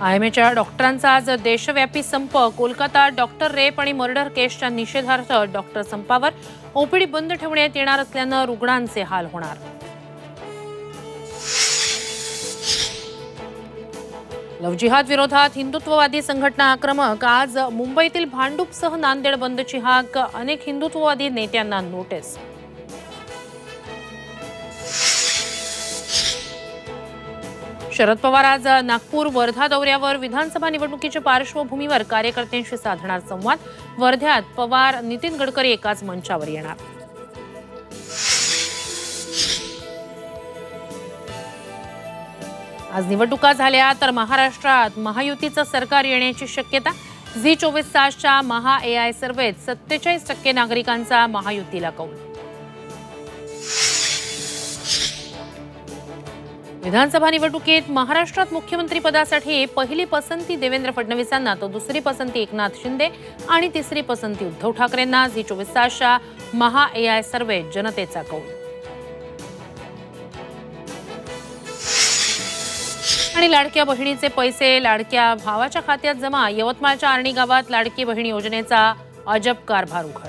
आयएमएच्या डॉक्टरांचा आज देशव्यापी संप। कोलकाता डॉक्टर रेप आणि मर्डर केसच्या निषेधार्थ डॉक्टर संपावर ओपीडी बंद ठेवण्यात येणार असल्याने रुग्णांचे हाल होणार। लव्ह जिहाद विरोधात हिंदुत्ववादी संघटना आक्रमक। आज मुंबईतील भांडूपसह नांदेड बंदची हाक। अनेक हिंदुत्ववादी नेत्यांना नोटीस। शरद पवार आज नागपूर वर्धा दौऱ्यावर। विधानसभा निवडणुकीच्या पार्श्वभूमीवर कार्यकर्त्यांशी साधणार संवाद। वर्ध्यात पवार नितीन गडकरी एकाच मंचावर येणार। आज निवडणुका झाल्या तर महाराष्ट्रात महायुतीचं सरकार येण्याची शक्यता। झी24 तासच्या महा एआय सर्व्हेत 47% नागरिकांचा महायुतीला कौल। विधानसभा निवडणुकीत महाराष्ट्रात मुख्यमंत्री पदासाठी पहिली पसंती देवेंद्र फडणवीसांना, तर दुसरी पसंती एकनाथ शिंदे आणि तिसरी पसंती उद्धव ठाकरेंना। झी24 तासच्या महा एआय सर्व्हेत जनतेचा कौल। आणि लाडक्या बहिणीचे पैसे लाडक्या भावाच्या खात्यात जमा। यवतमाळच्या आर्णी गावात लाडकी बहीण योजनेचा अजब कारभार उघड।